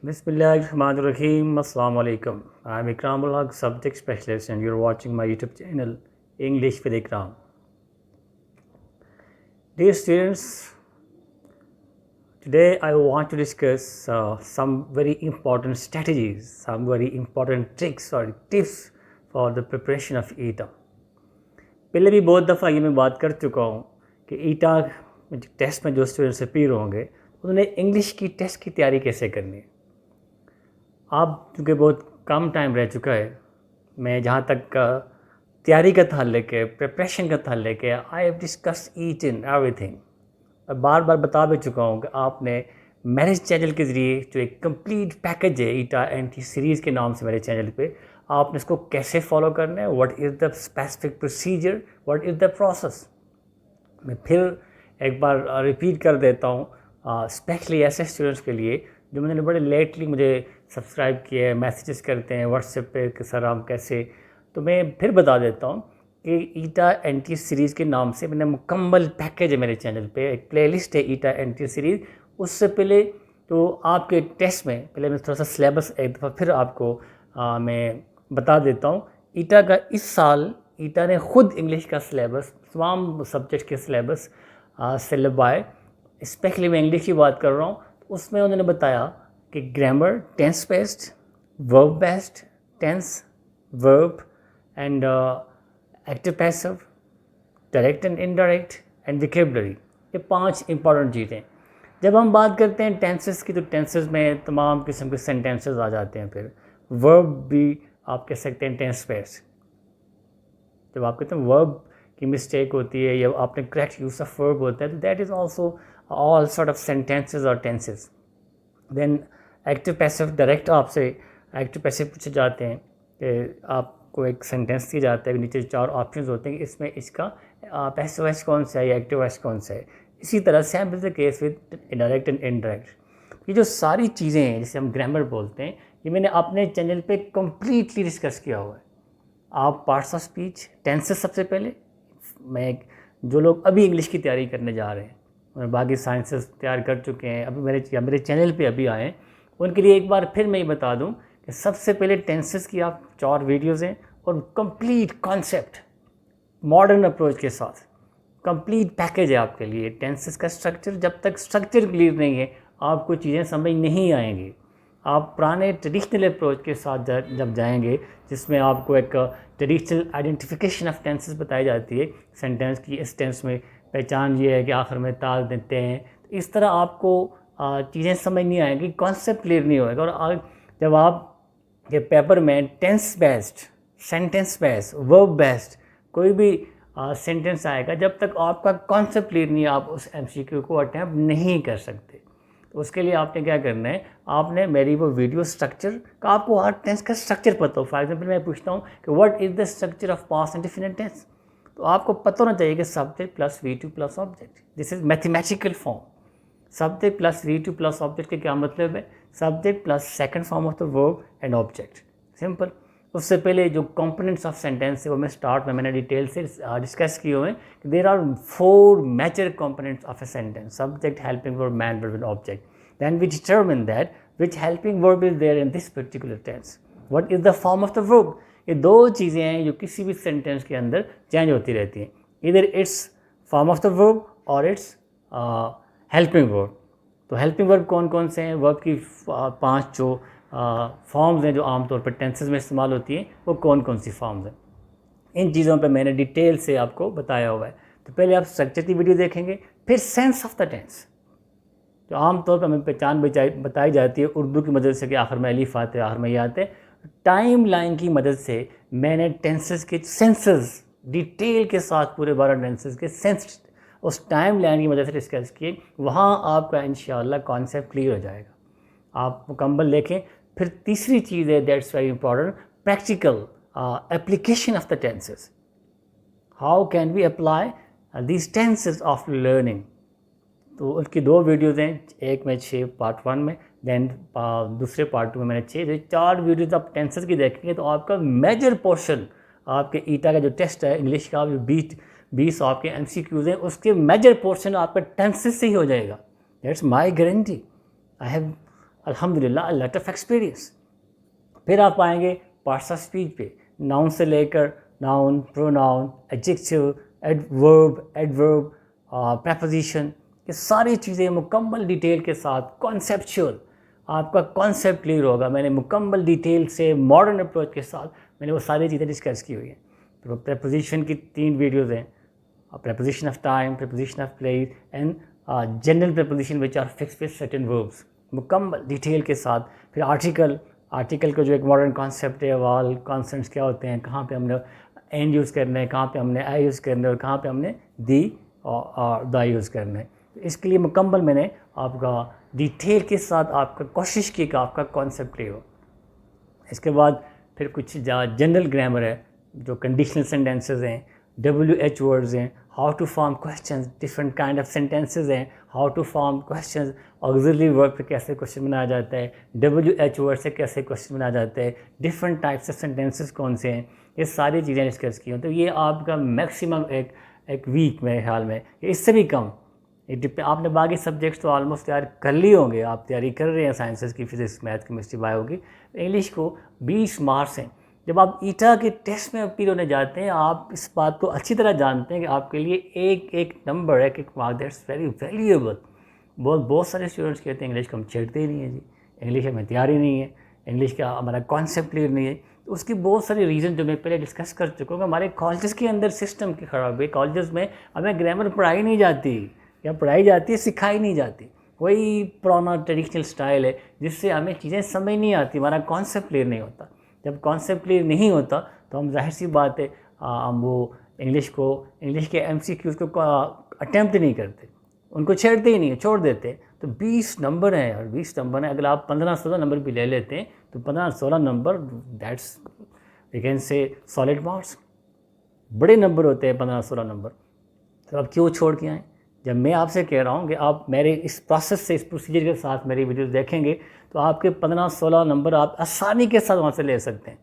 Bismillahirrahmanirrahim. Assalamu alaikum. I'm Ikramul Haq, subject specialist, and you're watching my YouTube channel, English with Ikram. Dear students, today I want to discuss some very important strategies, some very important tricks or tips for the preparation of ETA. पहले भी बहुत दफ़ा ये मैं बात कर चुका हूँ कि ईटा टेस्ट में जो स्टूडेंट्स अपीयर होंगे उन्होंने इंग्लिश की टेस्ट की तैयारी कैसे करनी है। आप चूँकि बहुत कम टाइम रह चुका है, मैं जहाँ तक तैयारी का था लेके प्रिपरेशन का था लेके I have discuss each and everything. और बार बार बता भी चुका हूँ कि आपने मेरे चैनल के ज़रिए जो एक कंप्लीट पैकेज है ईटा एंटी सीरीज़ के नाम से मेरे चैनल पे, आपने इसको कैसे फॉलो करना है, what is the specific procedure, what is the process. मैं फिर एक बार रिपीट कर देता हूँ स्पेशली ऐसे स्टूडेंट्स के लिए जो मैंने बड़े लेटली मुझे सब्सक्राइब किए हैं, मैसेजेस करते हैं व्हाट्सएप पे कि सर हम कैसे। तो मैं फिर बता देता हूँ कि ईटा एंटी सीरीज़ के नाम से मैंने मुकम्मल पैकेज है मेरे चैनल पे, एक प्लेलिस्ट है ईटा एंटी सीरीज़। उससे पहले तो आपके टेस्ट में पहले मैं थोड़ा सा सिलेबस एक दफ़ा फिर आपको मैं बता देता हूँ। ईटा का इस साल ईटा ने ख़ुद इंग्लिश का सिलेबस, तमाम सब्जेक्ट के सिलेबस से लिबाए, स्पेशली मैं इंग्लिश की बात कर रहा हूँ, तो उसमें उन्होंने बताया कि grammar, tense based, verb based, tense, verb and active passive, direct and indirect and vocabulary, ये 5 इंपॉर्टेंट चीज़ें। जब हम बात करते हैं टेंसेस की तो टेंसेस में तमाम किस्म के सेंटेंसेस आ जाते हैं। फिर वर्ब भी आप कह सकते हैं टेंस बेस्ड। जब आप कहते हैं वर्ब की मिस्टेक होती है या आपने करेक्ट यूज़ ऑफ वर्ब होता है तो that is also all sort of sentences और tenses. Then active passive, direct आपसे एक्टिव पैसिव पूछे जाते हैं कि आपको एक सेंटेंस दिया जाता है, नीचे 4 ऑप्शंस होते हैं कि इसमें इसका पैसिव वॉइस कौन सा है या एक्टिव वॉइस कौन सा है। इसी तरह same is the case with direct and indirect. ये जो सारी चीज़ें हैं जिसे हम ग्रामर बोलते हैं, ये मैंने अपने चैनल पे कम्प्लीटली डिस्कस किया हुआ है। आप पार्ट्स ऑफ स्पीच, टेंसेस सबसे पहले, मैं जो लोग अभी इंग्लिश की तैयारी करने जा रहे हैं और बाकी साइंसेस तैयार कर चुके हैं, अभी मेरे चैनल पे अभी आए हैं, उनके लिए एक बार फिर मैं ये बता दूं कि सबसे पहले टेंसेस की आप 4 वीडियोज़ हैं और कंप्लीट कॉन्सेप्ट मॉडर्न अप्रोच के साथ कंप्लीट पैकेज है आपके लिए। टेंसेस का स्ट्रक्चर, जब तक स्ट्रक्चर क्लियर नहीं है आपको चीज़ें समझ नहीं आएंगी। आप पुराने ट्रेडिशनल अप्रोच के साथ जब जाएंगे जिसमें आपको एक ट्रेडिशनल आइडेंटिफिकेशन ऑफ टेंसेस बताई जाती है, सेंटेंस की इस टेंस में पहचान ये है कि आखिर में ताल देते हैं, तो इस तरह आपको चीज़ें समझ नहीं आएंगी, कॉन्सेप्ट क्लियर नहीं होएगा। और जब आप ये पेपर में tense based, sentence based, verb based कोई भी सेंटेंस आएगा, जब तक आपका कॉन्सेप्ट क्लियर नहीं है आप उस एमसीक्यू को अटैम्प्ट नहीं कर सकते। तो उसके लिए आपने क्या करना है, आपने मेरी वो वीडियो स्ट्रक्चर का, आपको हर टेंस का स्ट्रक्चर पता हो। फॉर एग्जांपल मैं पूछता हूँ कि what is the structure of past indefinite tense, तो आपको पता होना चाहिए कि subject plus V2 plus object, this is mathematical form. Subject plus V2 plus object के क्या मतलब है, subject plus second form of the verb and object, simple. उससे पहले जो कंपोनेंट्स ऑफ सेंटेंस है वो मैं स्टार्ट में मैंने डिटेल से डिस्कस किए हुए हैं कि there are 4 major components of a sentence, subject, helping verb, main verb and object. Then we determine that which helping verb is there in this particular tense, what is the form of the verb. ये 2 चीज़ें हैं जो किसी भी sentence के अंदर change होती रहती हैं, इधर it's form of the verb और इट्स हेल्पिंग वर्ब। तो हेल्पिंग वर्ब कौन कौन से हैं, वर्ब की 5 जो फॉर्म्स हैं जो आमतौर पर टेंसेस में इस्तेमाल होती हैं, वो कौन कौन सी फॉर्म्स हैं, इन चीज़ों पे मैंने डिटेल से आपको बताया हुआ है। तो पहले आप स्ट्रक्चर की वीडियो देखेंगे, फिर सेंस ऑफ द टेंस जो आमतौर पर हमें पहचान बताई जाती है उर्दू की मदद से कि आखिर में अलीफ आते हैं, आखिर में ये आते हैं। टाइम लाइन की मदद से मैंने टेंसेस के सेंसेस डिटेल के साथ पूरे 12 टेंसेस के सेंस उस टाइम लाइन की मदद से डिस्कस किए, वहाँ आपका इंशाअल्लाह कॉन्सेप्ट क्लियर हो जाएगा। आप मुकम्मल देखें। फिर तीसरी चीज़ है, that's very important, practical application of the tenses. How can we apply these tenses of learning. तो उसकी 2 वीडियोज़ हैं, एक में 6 पार्ट 1 में, देन दूसरे पार्ट 2 में मैंने 6, 4 वीडियोज़ आप टेंसेस की देखेंगे तो आपका मेजर पोर्शन आपके ईटा का जो टेस्ट है इंग्लिश का, जो 20 आपके MCQs हैं, उसके मेजर पोर्शन आपका टेंसेस से ही हो जाएगा। That's my guarantee. I have अल्हम्दुलिल्लाह अ लॉट ऑफ एक्सपीरियंस। फिर आप आएंगे पार्ट्स ऑफ स्पीच पे, नाउन से लेकर noun, pronoun, adjective, adverb, preposition, ये सारी चीज़ें मुकम्मल डिटेल के साथ कॉन्सेप्चुअल, आपका कॉन्सेप्ट क्लियर होगा। मैंने मुकम्मल डिटेल से मॉडर्न अप्रोच के साथ मैंने वो सारी चीज़ें डिस्कस की हुई हैं। तो प्रेपोजिशन की 3 वीडियोज़ हैं, preposition of time, preposition of place and general preposition which are fixed with certain verbs, मुकम्मल डिटेल के साथ। फिर आर्टिकल का जो एक मॉडर्न कॉन्सेप्ट है, वाल कॉन्सेप्ट्स क्या होते हैं, कहाँ पे हमने एंड यूज़ करना है, कहाँ पे हमने आई यूज़ करना है और कहाँ पे हमने दी और द यूज़ करना है। तो इसके लिए मुकम्मल मैंने आपका डिटेल के साथ आपका कोशिश की कि आपका कॉन्सेप्ट क्लियर हो। इसके बाद फिर कुछ जनरल ग्रामर है, जो कंडीशनल सेंटेंसेस हैं, WH वर्ड्स हैं, how to form questions, different kind of sentences हैं, how to form questions, auxiliary verb पे कैसे क्वेश्चन बनाया जाता है, WH वर्ड से कैसे क्वेश्चन बनाया जाता है, डिफरेंट टाइप्स ऑफ सेंटेंसेस कौन से हैं, ये सारी चीज़ें डिस्कस की हैं। तो ये आपका मैक्सिमम एक वीक मेरे ख्याल में, इससे भी कम। आपने बाकी सब्जेक्ट्स तो ऑलमोस्ट तैयार कर लिए होंगे, आप तैयारी कर रहे हैं साइंसेस की, फिजिक्स, मैथ, केमिस्ट्री, बायो की। इंग्लिश को 20 मार्क्स हैं। जब आप ईटा के टेस्ट में अपील होने जाते हैं, आप इस बात को अच्छी तरह जानते हैं कि आपके लिए एक नंबर, एक मार्क, दैट्स वेरी वैल्यूएबल। बहुत सारे स्टूडेंट्स कहते हैं इंग्लिश को हम छेड़ते ही नहीं है जी, इंग्लिश हमें तैयारी नहीं है, इंग्लिश का हमारा कॉन्सेप्ट क्लियर नहीं है। तो उसकी बहुत सारी रीज़न जो मैं पहले डिस्कस कर चुका हूँ। हमारे कॉलेजेस के अंदर सिस्टम की खराबी, कॉलेजेस में हमें ग्रामर पढ़ाई नहीं जाती, या पढ़ाई जाती है सिखाई नहीं जाती। वही पुराना ट्रेडिशनल स्टाइल है जिससे हमें चीज़ें समझ नहीं आती, हमारा कॉन्सेप्ट क्लियर नहीं होता। जब कॉन्सेप्ट क्लियर नहीं होता तो हम जाहिर सी बात है हम वो इंग्लिश के MCQs को अटैम्प्ट नहीं करते, उनको छेड़ते ही नहीं, छोड़ देते। तो 20 नंबर हैं यार, 20 नंबर हैं। अगर आप 15-16 नंबर भी ले लेते हैं तो 15-16 number, that's we can say solid marks, बड़े नंबर होते हैं 15-16 नंबर। तो आप क्यों छोड़ के आए? जब मैं आपसे कह रहा हूँ कि आप मेरे इस प्रोसेस से, इस प्रोसीजर के साथ मेरी वीडियोस देखेंगे तो आपके 15-16 नंबर आप आसानी के साथ वहाँ से ले सकते हैं,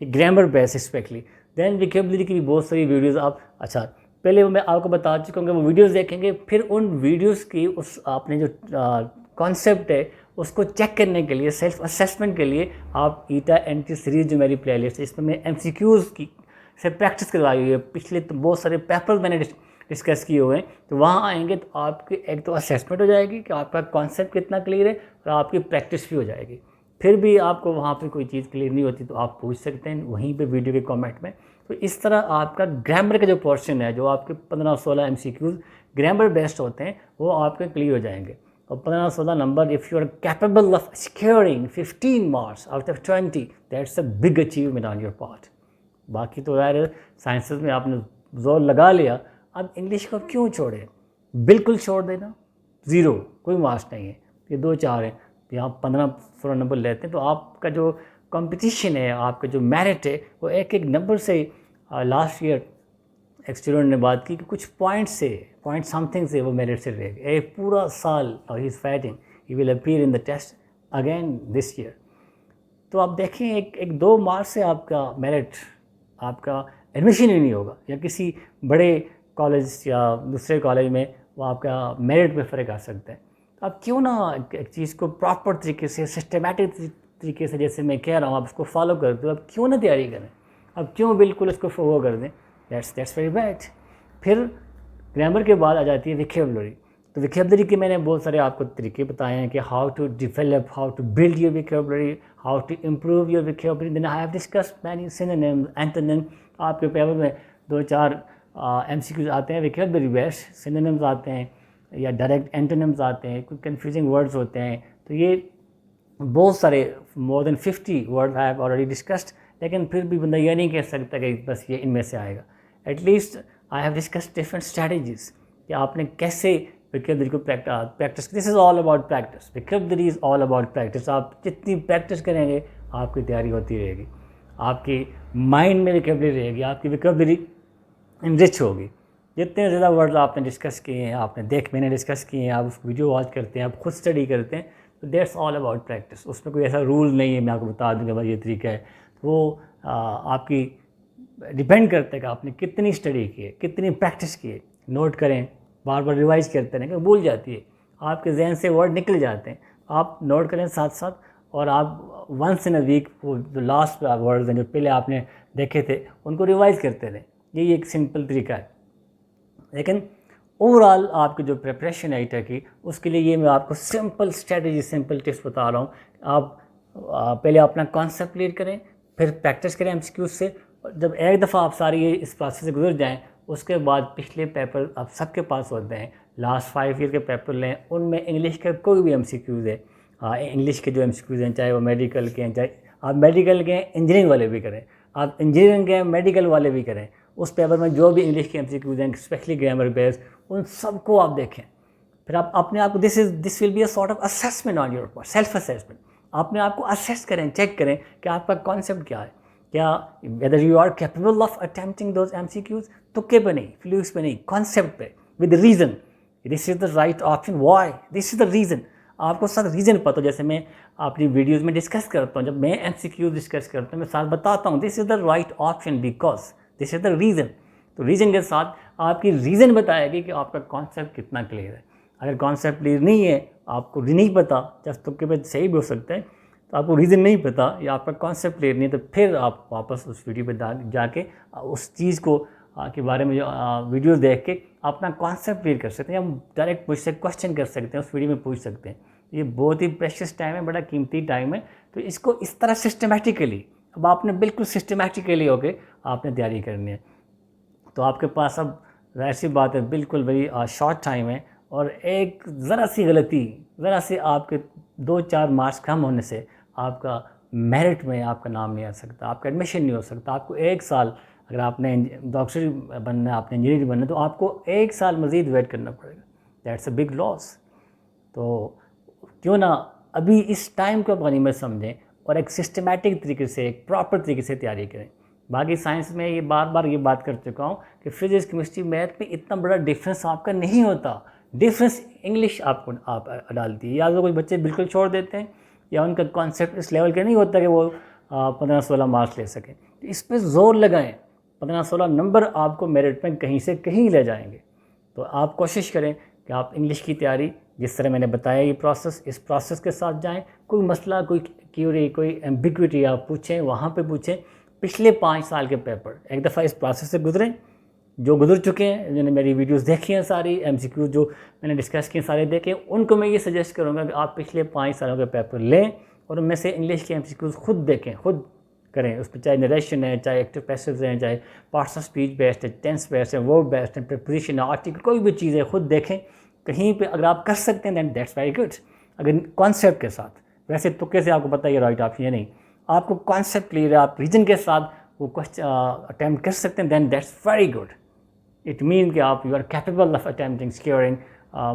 grammar base specially. Then vocabulary की भी बहुत सारी वीडियोस आप, अच्छा पहले मैं आपको बता चुका हूँ कि वो वीडियोस देखेंगे, फिर उन वीडियोस की उस आपने जो कॉन्सेप्ट है उसको चेक करने के लिए, सेल्फ असेसमेंट के लिए आप ईटा NT सीरीज़ जो मेरी प्लेलिस्ट है, इसमें मैं MCQs की से प्रैक्टिस करवाई हुई है। पिछले तो बहुत सारे पेपर्स मैंने डिस्कस किए हुए हैं। तो वहाँ आएंगे तो आपकी एक तो असेसमेंट हो जाएगी कि आपका कॉन्सेप्ट कितना क्लियर है, और आपकी प्रैक्टिस भी हो जाएगी। फिर भी आपको वहाँ पे कोई चीज़ क्लियर नहीं होती तो आप पूछ सकते हैं वहीं पे वीडियो के कमेंट में। तो इस तरह आपका ग्रामर का जो पोर्शन है, जो आपके 15-16 MCQs ग्रामर बेस्ड होते हैं, वो आपके क्लियर हो जाएंगे। और 15-16 number, if you are capable of scoring 15 marks out of 20, that's a big achievement on your part. बाकी तो यार साइंसेस में आपने जोर लगा लिया, अब इंग्लिश को क्यों छोड़े? बिल्कुल छोड़ देना, ज़ीरो, कोई मार्क्स नहीं है। ये 2-4 हैं, तो यहाँ 15-16 नंबर लेते हैं तो आपका जो कंपटीशन है, आपका जो मेरिट है, वो एक नंबर से। लास्ट ईयर एक स्टूडेंट ने बात की कि कुछ पॉइंट समथिंग से वो मेरिट से रह गए। एक पूरा साल he is fighting, he will appear in the test again this year. तो आप देखें, एक 2 मार्क्स से आपका मेरिट, आपका एडमिशन ही नहीं होगा, या किसी बड़े कॉलेज या दूसरे कॉलेज में वो आपका मेरिट में फ़र्क आ सकता है। तो आप क्यों ना एक चीज़ को प्रॉपर तरीके से, सिस्टमेटिक तरीके से, जैसे मैं कह रहा हूँ, आप उसको फॉलो करते हो, आप क्यों ना तैयारी करें? अब क्यों बिल्कुल उसको फॉलो कर दें? That's very bad. फिर ग्रामर के बाद आ जाती है वोकैबुलरी। तो वोकैबुलरी के मैंने बहुत सारे आपको तरीके बताए हैं कि how to develop, how to build your vocabulary, how to improve your vocabulary. Then I have discussed many synonyms, antonym. आपके पेपर में 2-4 MCQs आते हैं वोकैबुलरी बेस्ड, सिनोनिम्स आते हैं या डायरेक्ट एंटोनिम्स आते हैं, कुछ कन्फ्यूजिंग वर्ड्स होते हैं। तो ये बहुत सारे, more than 50 word I have already discussed. लेकिन फिर भी बंदा ये नहीं कह सकता कि बस ये इनमें से आएगा। At least I have discussed different strategies कि आपने कैसे वोकैबुलरी को practice. This is all about practice, vocabulary is all about practice. आप जितनी प्रैक्टिस करेंगे आपकी तैयारी होती रहेगी, आपकी माइंड में वोकैबुलरी रहेगी, आपकी वोकैबुलरी इनरिच होगी। जितने ज़्यादा वर्ड आपने डिस्कस किए हैं, मैंने डिस्कस किए हैं, आप उस वीडियो वॉच करते हैं, आप खुद स्टडी करते हैं, तो दैट्स ऑल अबाउट प्रैक्टिस। उसमें कोई ऐसा रूल नहीं है मैं आपको बता दूँगा भाई ये तरीका है। तो वो आपकी डिपेंड करता है कि आपने कितनी स्टडी की है, कितनी प्रैक्टिस की है। नोट करें, बार बार रिवाइज करते रहें, क्योंकि भूल जाती है, आपके जहन से वर्ड निकल जाते हैं। आप नोट करें साथ साथ, और आप वंस इन अ वीक वो जो लास्ट वर्ड्स हैं जो पहले आपने देखे थे उनको रिवाइज करते रहें। यही एक सिंपल तरीका है। लेकिन ओवरऑल आपकी जो प्रिपरेशन है ईटा की, उसके लिए ये मैं आपको सिंपल स्ट्रेटजी, सिंपल टिप्स बता रहा हूँ। आप पहले अपना कॉन्सेप्ट क्लियर करें, फिर प्रैक्टिस करें एमसीक्यूज से। जब एक दफ़ा आप सारी इस प्रोसेस से गुजर जाएं, उसके बाद पिछले पेपर आप सबके पास होते हैं, लास्ट 5 ईयर के पेपर लें, उनमें इंग्लिश का कोई भी एमसीक्यूज है, इंग्लिश के जो एमसीक्यूज हैं, चाहे वो मेडिकल के हैं, चाहे आप मेडिकल के हैं इंजीनियरिंग वाले भी करें, आप इंजीनियरिंग के हैं मेडिकल वाले भी करें, उस पेपर में जो भी इंग्लिश के एमसीक्यूज हैं स्पेशली ग्रामर बेस्ड, उन सबको आप देखें। फिर आप अपने आप को this will be a sort of assessment on your part, self assessment. अपने आप को असेस करें, चेक करें कि आपका कॉन्सेप्ट क्या है, क्या whether you are capable of attempting those MCQs, तुक्के पे नहीं, फ्लूक्स पे नहीं, कॉन्सेप्ट पे, with reason. This is the right option, why, this is the reason. आपको साथ रीज़न पता हो, जैसे मैं अपनी वीडियोज़ में डिस्कस करता हूँ, जब मैं एमसीक्यूज डिस्कस करता हूँ मैं साथ बताता हूँ this is the right option because this is the reason. तो रीज़न के साथ आपकी रीज़न बताएगी कि आपका कॉन्सेप्ट कितना क्लियर है। अगर कॉन्सेप्ट क्लियर नहीं है, आपको नहीं पता, जब तुक्के पे सही भी हो सकता है, तो आपको रीज़न नहीं पता या आपका कॉन्सेप्ट क्लियर नहीं है, तो फिर आप वापस उस वीडियो पे जाके उस चीज़ को के बारे में जो वीडियोस देख के अपना कॉन्सेप्ट क्लियर कर सकते हैं, या डायरेक्ट मुझसे क्वेश्चन कर सकते हैं, उस वीडियो में पूछ सकते हैं। ये बहुत ही प्रेशियस टाइम है, बड़ा कीमती टाइम है। तो इसको इस तरह सिस्टमेटिकली, अब आपने बिल्कुल सिस्टमेटिकली होके आपने तैयारी करनी है। तो आपके पास अब ऐसी बात है, बिल्कुल वही शॉर्ट टाइम है, और एक ज़रा सी गलती, ज़रा से आपके 2-4 मार्क्स कम होने से आपका मेरिट में आपका नाम नहीं आ सकता, आपका एडमिशन नहीं हो सकता। आपको 1 साल, अगर आपने डॉक्टर बनना है, आपने इंजीनियर बनना है, तो आपको 1 साल मज़ीद वेट करना पड़ेगा। That's a big loss. तो क्यों ना अभी इस टाइम को गनीमत समझें और एक सिस्टमेटिक तरीके से, एक प्रॉपर तरीके से तैयारी करें। बाकी साइंस में ये बार बार ये बात कर चुका हूँ कि फिजिक्स, केमिस्ट्री, मैथ में इतना बड़ा डिफरेंस आपका नहीं होता। डिफरेंस इंग्लिश आपको आप डालती है, या तो कोई बच्चे बिल्कुल छोड़ देते हैं, या उनका कॉन्सेप्ट इस लेवल का नहीं होता कि वो 15-16 मार्क्स ले सकें। तो इस पर ज़ोर लगाएं, 15-16 नंबर आपको मेरिट में कहीं से कहीं ले जाएंगे। तो आप कोशिश करें कि आप इंग्लिश की तैयारी, जिस तरह मैंने बताया ये प्रोसेस, इस प्रोसेस के साथ जाएं। कोई मसला, कोई क्यूरी, कोई एम्बिग्विटी आप पूछें, वहाँ पे पूछें। पिछले 5 साल के पेपर एक दफ़ा इस प्रोसेस से गुजरें, जो गुजर चुके हैं, जिन्होंने मेरी वीडियोस देखी हैं, सारी एमसीक्यू जो मैंने डिस्कस किए सारे देखे, उनको मैं ये सजेस्ट करूँगा कि आप पिछले 5 सालों के पेपर लें और उनमें से इंग्लिश के एमसीक्यूज़ खुद देखें, खुद करें। उस पर चाहे नरेशन है, चाहे एक्टिव पैसिव्स हैं, चाहे पार्ट्स ऑफ स्पीच बेस्ड है, टेंस बेस्ड है, वर्ब बेस्ड है, प्रीपोजिशन है, आर्टिकल, कोई भी चीज़ है, खुद देखें। कहीं पे अगर आप कर सकते हैं दैन दैट्स वेरी गुड। अगर कॉन्सेप्ट के साथ, वैसे तुक्के से आपको पता है राइट ऑप्शन है नहीं, आपको कॉन्सेप्ट क्लियर है, आप रीजन के साथ वो क्वेश्चन अटैम्प्ट कर सकते हैं, then that's very good. It mean कि आप you are capable of attempting scoring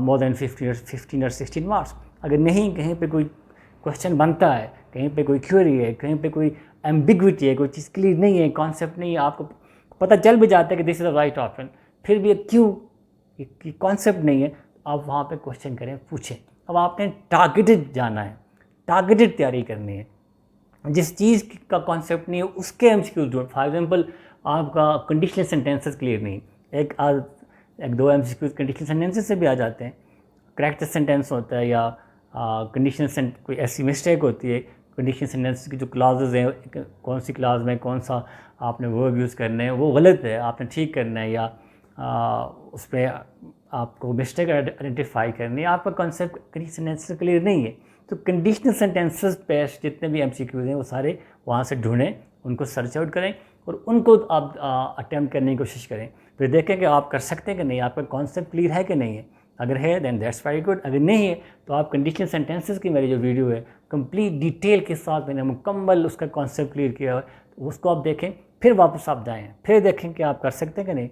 more than 15 और 16 मार्क्स। अगर नहीं, कहीं पे कोई क्वेश्चन बनता है, कहीं पे कोई क्वेरी है, कहीं पे कोई एम्बिग्विटी है, कोई चीज़ क्लियर नहीं है, कॉन्सेप्ट नहीं है, आपको पता चल भी जाता है कि this is the right option, फिर भी क्यों कि कॉन्सेप्ट नहीं है, आप वहाँ पे क्वेश्चन करें, पूछें। अब आपने टारगेटेड जाना है, टारगेटेड तैयारी करनी है। जिस चीज़ का कॉन्सेप्ट नहीं है उसके एमसीक्यूज ढूंढ। फॉर एग्जांपल आपका कंडीशनल सेंटेंसेस क्लियर नहीं, एक दो एमसीक्यूज कंडीशनल सेंटेंसेस से भी आ जाते हैं। करेक्ट सेंटेंस होता है, या कंडीशनल कोई ऐसी मिस्टेक होती है, कंडीशनल सेंटेंस की जो क्लाजेज हैं, कौन सी क्लास में कौन सा आपने वर्ब यूज़ करना है, वो गलत है, आपने ठीक करना है, या उस पर आपको मिस्टेक आइडेंटिफाई करनी है, आपका कॉन्सेप्ट कंडीशनल सेंटेंसेस क्लियर नहीं है। तो कंडीशनल सेंटेंसेस पे जितने भी एमसीक्यूज हैं वो सारे वहाँ से ढूंढें, उनको सर्च आउट करें और उनको आप अटैम्प्ट करने की कोशिश करें। फिर देखें कि आप कर सकते हैं कि नहीं, आपका कॉन्सेप्ट क्लियर है कि नहीं है। अगर है दैन दैट्स वेरी गुड, अगर नहीं है तो आप कंडीशनल सेंटेंसेस की मेरी जो वीडियो है कंप्लीट डिटेल के साथ मैंने मुकम्मल उसका कॉन्सेप्ट क्लियर किया है, तो उसको आप देखें, फिर वापस आप जाएँ, फिर देखें कि आप कर सकते हैं कि नहीं।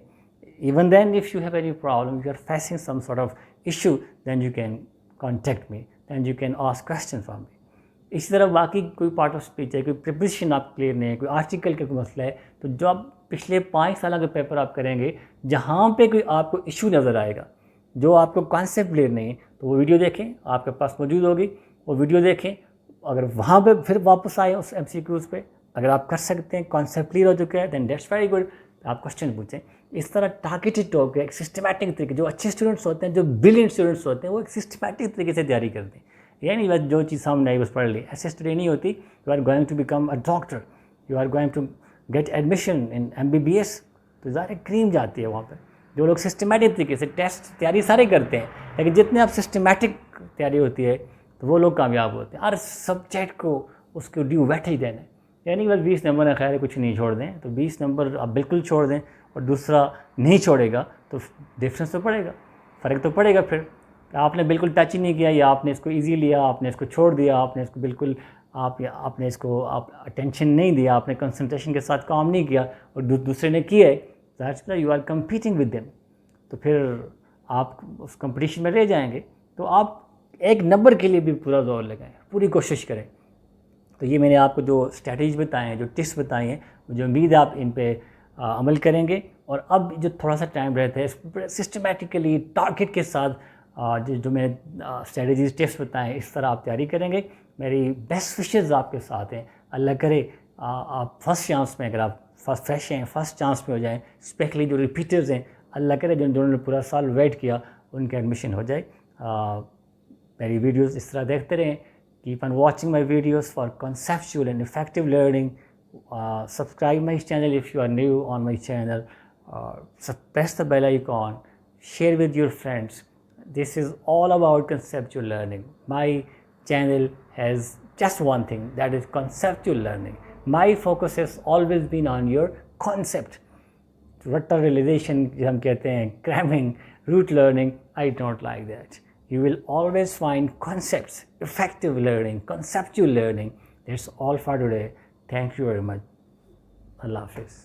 Even then, if you have any problem, if you are facing some sort of issue, then you can contact me, then you can ask questions from me. इसी तरह बाकी कोई पार्ट ऑफ स्पीच है, कोई प्रिपोजिशन आप clear नहीं है, कोई आर्टिकल का कोई मसला है, तो जो आप पिछले 5 साल के पेपर आप करेंगे, जहाँ पे कोई आपको इशू नज़र आएगा, जो आपको कॉन्सेप्ट क्लियर नहीं है, तो वो वीडियो देखें, आपके पास मौजूद होगी, वो वीडियो देखें। अगर वहाँ पे फिर वापस आए उस एमसीक्यूज़ पे, अगर आप कर सकते हैं, कॉन्सेप्ट क्लियर हो चुका है, दैन दैट्स वेरी गुड, आप क्वेश्चन पूछें। इस तरह टारगेटेड टॉक है, एक सिस्टमैटिक तरीके, जो अच्छे स्टूडेंट्स होते हैं, जो ब्रिलियंट स्टूडेंट्स होते हैं, वो एक सिस्टमैटिक तरीके से तैयारी करते हैं। ये नहीं बस जो चीज़ सामने आई बस पढ़ ली, ऐसे स्टडी नहीं होती। You are going to become a doctor, you are going to get admission in MBBS, तो ज़ाहिर क्रीम जाती है वहाँ पर। जो लोग सिस्टमेटिक तरीके से टेस्ट तैयारी सारे करते हैं, लेकिन जितने आप सिस्टमेटिक तैयारी होती है तो वो लोग कामयाब होते हैं। हर सब्जेक्ट को उसको ड्यू बैठ ही देना है, यानी बस 20 नंबर है, खैर है, कुछ नहीं छोड़ दें, तो 20 नंबर आप बिल्कुल छोड़ दें और दूसरा नहीं छोड़ेगा तो डिफरेंस तो पड़ेगा, फ़र्क तो पड़ेगा। फिर आपने बिल्कुल टच ही नहीं किया, या आपने इसको ईजी लिया, आपने इसको छोड़ दिया, आपने इसको बिल्कुल आपने इसको आप अटेंशन नहीं दिया, आपने कंसंट्रेशन के साथ काम नहीं किया और दूसरे ने किया है, that's you are competing with them, तो फिर आप उस कंपटीशन में रह जाएंगे। तो आप एक नंबर के लिए भी पूरा जोर लगाएं, पूरी कोशिश करें। तो ये मैंने आपको जो स्ट्रैटेजीज बताए हैं, जो टिप्स बताए हैं, मुझे उम्मीद है आप इन पे अमल करेंगे। और अब जो थोड़ा सा टाइम रहता है, सिस्टमेटिकली टारगेट के साथ जो मैंने स्ट्रैटेजीज टिप्स बताए हैं, इस तरह आप तैयारी करेंगे। मेरी बेस्ट विशेज़ आपके साथ हैं। अल्लाह करे आप फर्स्ट चांस में, अगर आप फ्रेश हैं, फर्स्ट चांस में हो जाएं, स्पेशली जो रिपीटर्स हैं, अल्लाह करे जिन्होंने पूरा साल वेट किया उनका एडमिशन हो जाए। मेरी वीडियोस इस तरह देखते रहें। Keep on watching my videos for conceptual and effective learning. Subscribe my channel if you are new on my channel. Press the bell icon. Share with your friends. This is all about conceptual learning. My channel has just one thing, that is conceptual learning. My focus has always been on your concept. Rutta realization हम कहते हैं, cramming, rote learning, I don't like that. You will always find concepts, effective learning, conceptual learning. That's all for today. Thank you very much. Allah Hafiz.